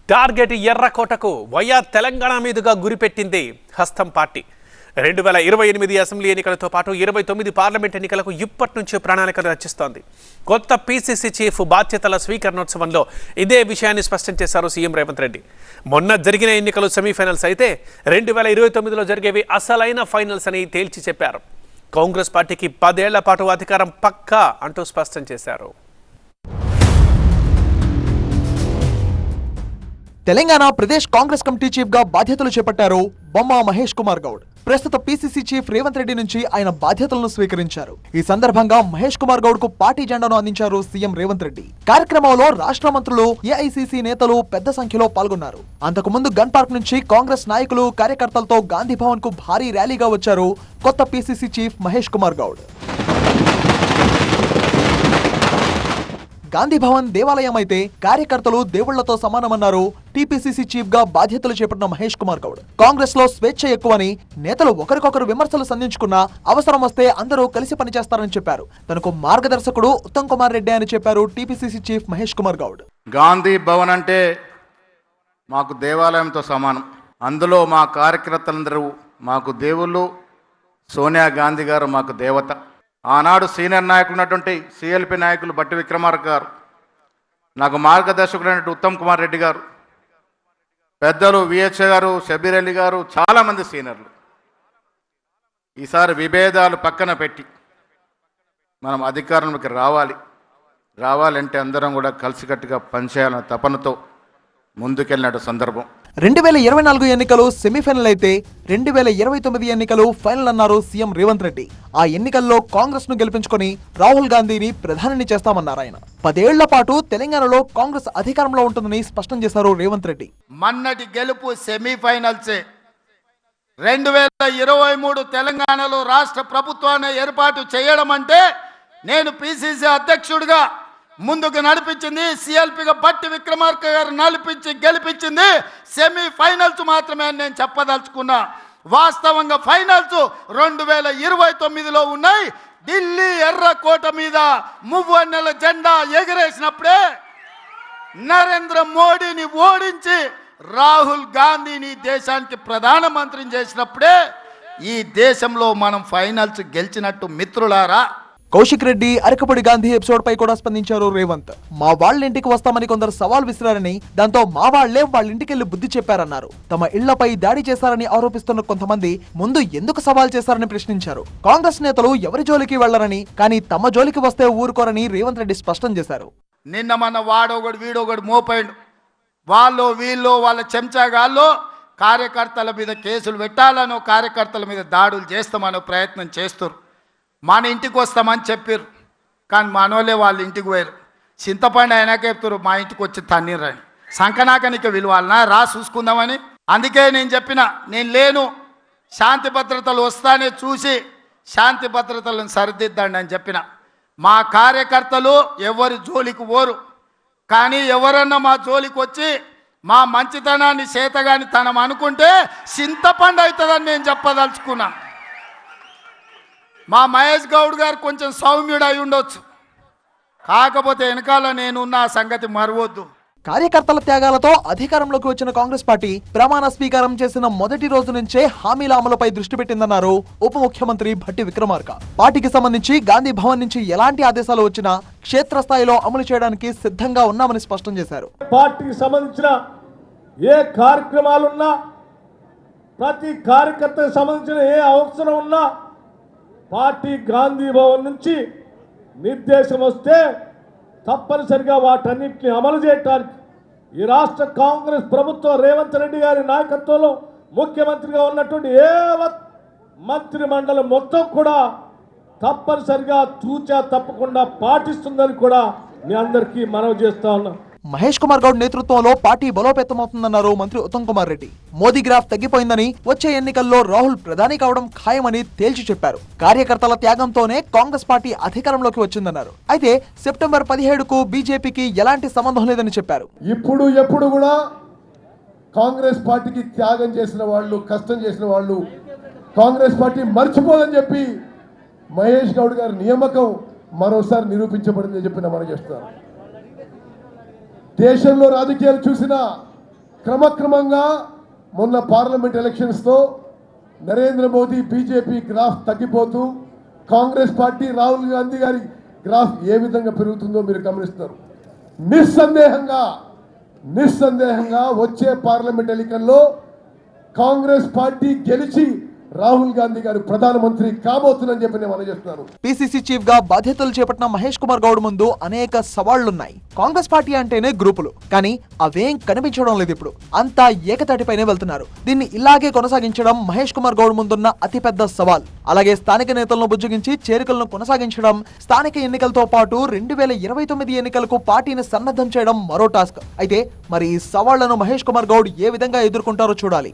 Target ఎర్రకోటకు YR Telangana మీదుగా గురిపెట్టింది హస్తం party. 2028 assembly ఎన్నికలతో పాటు 29 పార్లమెంట్ ఎన్నికలకు ఇప్పటి నుంచే ప్రణాళికలు రచిస్తోంది. కొత్త పీసీసీ చీఫ్ బాధ్యతల స్వీకరణోత్సవంలో ఇదే విషయాన్ని స్పష్టం చేశారు సీఎం రేవంత్ రెడ్డి. మొన్న జరిగిన ఎన్నికలు సెమీఫైనల్స్ అయితే 2029లో జరిగేవి అసలైన ఫైనల్స్ అని తేల్చి చెప్పారు. కాంగ్రెస్ పార్టీకి 10 ఏళ్ల పాటు అధికారం పక్కా అంటూ స్పష్టం చేశారు. తెలంగాణ ప్రదేశ్ కాంగ్రెస్ కమిటీ చీఫ్ గా బాధ్యతలు చేపట్టారు బొమ్మ మహేష్ కుమార్ గౌడ్. ప్రస్తుత పీసీసీ చీఫ్ రేవంత్ రెడ్డి నుంచి ఆయన బాధ్యతలను స్వీకరించారు. ఈ సందర్భంగా మహేష్ కుమార్ గౌడ్ కు పార్టీ జెండాను అందించారు సీఎం రేవంత్ రెడ్డి. కార్యక్రమంలో రాష్ట్ర మంత్రులు, ఏఐసీసీ నేతలు పెద్ద సంఖ్యలో పాల్గొన్నారు. అంతకుముందు గన్ పార్క్ నుంచి కాంగ్రెస్ నాయకులు, కార్యకర్తలతో గాంధీ భవన్ కు భారీ ర్యాలీగా వచ్చారు కొత్త పీసీసీ చీఫ్ మహేష్ కుమార్ గౌడ్. గాంధీ భవన్ దేవాలయం అయితే కార్యకర్తలు దేవుళ్లతో సమానమన్నారు టీపీసీసీ చీఫ్ గా బాధ్యతలు చేపట్టిన మహేష్ కుమార్ గౌడ్. కాంగ్రెస్ లో స్వేచ్ఛ ఎక్కువని, నేతలు ఒకరికొకరు విమర్శలు సంధించుకున్నా అవసరం వస్తే అందరూ కలిసి పనిచేస్తారని చెప్పారు. తనకు మార్గదర్శకుడు ఉత్తమ్ కుమార్ రెడ్డి అని చెప్పారు టీపీసీసీ చీఫ్ మహేష్ కుమార్ గౌడ్. గాంధీ భవన్ అంటే మాకు దేవాలయంతో సమానం. అందులో మా కార్యకర్తలందరూ మాకు దేవుళ్ళు. సోనియా గాంధీ గారు మాకు దేవత. ఆనాడు సీనియర్ నాయకులు ఉన్నటువంటి సిఎల్పి నాయకులు బట్టి విక్రమార్క గారు, నాకు మార్గదర్శకులైనటువంటి ఉత్తమ్ కుమార్ రెడ్డి గారు, పెద్దలు విహెచ్ గారు, షబీర్ అలీ గారు, చాలామంది సీనియర్లు. ఈసారి విభేదాలు పక్కన పెట్టి మనం అధికారంలోకి రావాలంటే అందరం కూడా కలిసికట్టుగా పనిచేయాలన్న తపనతో ముందుకెళ్ళినట్టు సందర్భం. 2024 ఎన్నికలు సెమీఫైనల్ అయితే 2029 ఎన్నికలు ఫైనల్ అన్నారు సీఎం రేవంత్ రెడ్డి. ఆ ఎన్నికల్లో కాంగ్రెస్ ను గెలిపించుకొని రాహుల్ గాంధీని ప్రధానిని చేస్తామన్నారు ఆయన. 10 ఏళ్ల పాటు తెలంగాణలో కాంగ్రెస్ అధికారంలో ఉంటుందని స్పష్టం చేశారు రేవంత్ రెడ్డి. మన్నటి గెలుపు సెమీఫైనల్సే. 2023 తెలంగాణలో రాష్ట్ర ప్రభుత్వాన్ని ఏర్పాటు చేయడం అంటే నేను పీసీసీ అధ్యక్షుడిగా ముందుకు నడిపించింది, సిఎల్పిగా బట్టి విక్రమార్క గారు నడిపించి గెలిపించింది సెమీఫైనల్స్ మాత్రమే అని నేను చెప్పదలుచుకున్నా. వాస్తవంగా ఫైనల్స్ 2029లో ఉన్నాయి. ఢిల్లీ ఎర్రకోట మీద మువ్వన్నెల జెండా ఎగరేసినప్పుడే, నరేంద్ర మోడీని ఓడించి రాహుల్ గాంధీని దేశానికి ప్రధానమంత్రిని చేసినప్పుడే ఈ దేశంలో మనం ఫైనల్స్ గెలిచినట్టు. మిత్రులారా, కౌశిక్ రెడ్డి, అరకపొడి గాంధీ ఎపిసోడ్ పై కూడా స్పందించారు రేవంత్. మా వాళ్ళ ఇంటికి వస్తామని కొందరు సవాల్ విసిరారని, దాంతో మా వాళ్లే వాళ్ళ ఇంటికెళ్లి బుద్ధి చెప్పారన్నారు. తమ ఇళ్లపై దాడి చేశారని ఆరోపిస్తున్న కొంతమంది ముందు ఎందుకు సవాల్ చేశారని ప్రశ్నించారు. కాంగ్రెస్ నేతలు ఎవరి జోలికి వెళ్లరని, కానీ తమ జోలికి వస్తే ఊరుకోరని రేవంత్ రెడ్డి స్పష్టం చేశారు. నిన్న మన వాడొకడు వీడొకడు మోపాడు. వాళ్ళు వీళ్ళు వాళ్ళ చెంచాగాళ్ళు కార్యకర్తల మీద కేసులు పెట్టాలనో, కార్యకర్తల మీద దాడులు చేస్తామనో ప్రయత్నం చేస్తారు. మన ఇంటికి వస్తామని చెప్పారు, కానీ మనోళ్ళే వాళ్ళ ఇంటికి పోయారు. చింతపండు అయినాక చెప్తారు మా ఇంటికి వచ్చి తన్నీరని. సంకనాకనిక విలువాలనా రా చూసుకుందామని. అందుకే నేను చెప్పిన, నేను లేను, శాంతి భద్రతలు వస్తానే చూసి శాంతి భద్రతలను సరిదిద్దండి అని చెప్పిన. మా కార్యకర్తలు ఎవరి జోలికి పోరు, కానీ ఎవరన్నా మా జోలికి వచ్చి మా మంచితనాన్ని చేతగాని తనం అనుకుంటే చింతపండు అవుతుందని నేను చెప్పదలుచుకున్నా. మా మహేష్ గౌడ్ గారు కొంచెం సౌమ్యుడు అయి ఉండొచ్చు, కాకపోతే వెనకాల నేనున్న సంగతి మరవద్దు. కార్యకర్తల త్యాగాలతో అధికారంలోకి వచ్చిన కాంగ్రెస్ పార్టీ ప్రమాణ స్వీకారం చేసిన మొదటి రోజు నుంచే హామీల అమలుపై దృష్టి పెట్టిందన్నారు ఉప ముఖ్యమంత్రి భట్టి విక్రమార్క. పార్టీకి సంబంధించి గాంధీ భవన్ నుంచి ఎలాంటి ఆదేశాలు వచ్చినా క్షేత్రస్థాయిలో అమలు చేయడానికి సిద్ధంగా ఉన్నామని స్పష్టం చేశారు. పార్టీకి సంబంధించిన ఏ కార్యక్రమాలున్నా, ప్రతి కార్యకర్తకు సంబంధించిన ఏ అవసరం ఉన్నా పార్టీ గాంధీ భవన్ నుంచి నిర్దేశం వస్తే తప్పనిసరిగా వాటన్నింటినీ అమలు చేయడానికి ఈ రాష్ట్ర కాంగ్రెస్ ప్రభుత్వం రేవంత్ రెడ్డి గారి నాయకత్వంలో ముఖ్యమంత్రిగా ఉన్నటువంటి యావత్ మంత్రి మండలి మొత్తం కూడా తప్పనిసరిగా తూచా తప్పకుండా పాటిస్తుందని కూడా మీ అందరికీ మనవి చేస్తా ఉన్నాం. మహేష్ కుమార్ గౌడ్ నేతృత్వంలో పార్టీ బలోపేతమవుతుందన్నారు మంత్రి ఉత్తమ్ కుమార్ రెడ్డి. మోదీ గ్రాఫ్ తగ్గిపోయిందని, వచ్చే ఎన్నికల్లో రాహుల్ ప్రధాని కావడం ఖాయమని తేల్చి చెప్పారు. కార్యకర్తల త్యాగంతోనే కాంగ్రెస్ పార్టీ అధికారంలోకి వచ్చిందన్నారు. అయితే సెప్టెంబర్ 17కు బీజేపీకి ఎలాంటి సంబంధం లేదని చెప్పారు. ఎప్పుడు కూడా కాంగ్రెస్ పార్టీకి త్యాగం చేసిన వాళ్ళు, కష్టం చేసిన వాళ్ళు కాంగ్రెస్ పార్టీ మర్చిపోదని చెప్పి మహేష్ గౌడ్ గారి నియామకం మరోసారి నిరూపించబడిందని చెప్పి మనం చేస్తున్నాం. దేశంలో రాజకీయాలు చూసినా, క్రమక్రమంగా మొన్న పార్లమెంట్ ఎలక్షన్స్తో నరేంద్ర మోదీ బీజేపీ గ్రాఫ్ తగ్గిపోతూ కాంగ్రెస్ పార్టీ రాహుల్ గాంధీ గారి గ్రాఫ్ ఏ విధంగా పెరుగుతుందో మీరు గమనిస్తున్నారు. నిస్సందేహంగా వచ్చే పార్లమెంట్ ఎన్నికల్లో కాంగ్రెస్ పార్టీ గెలిచి రాహుల్ గాంధీ గారు ప్రధానమంత్రి కాబోతుందని చెప్పి నేను మనజేస్తున్నాను. పిసిసి చీఫ్ గా బాధ్యతలు చేపట్టిన మహేష్ కుమార్ గౌడ్ ముందు అనేక సవాళ్లున్నాయి. కాంగ్రెస్ పార్టీ అంటేనే గ్రూపులు, కానీ అవేం కనిపించడం లేదు. ఇప్పుడు అంతా ఏకతాటిపైనే వెళ్తున్నారు. దీన్ని ఇలాగే కొనసాగించడం మహేష్ కుమార్ గౌడ్ ముందున్న అతిపెద్ద సవాల్. అలాగే స్థానిక నేతలను బుజ్జగించి చేరికలను కొనసాగించడం, స్థానిక ఎన్నికలతో పాటు 2029 ఎన్నికలకు పార్టీని సన్నద్ధం చేయడం మరో టాస్క్. అయితే మరి ఈ సవాళ్లను మహేష్ కుమార్ గౌడ్ ఏ విధంగా ఎదుర్కొంటారో చూడాలి.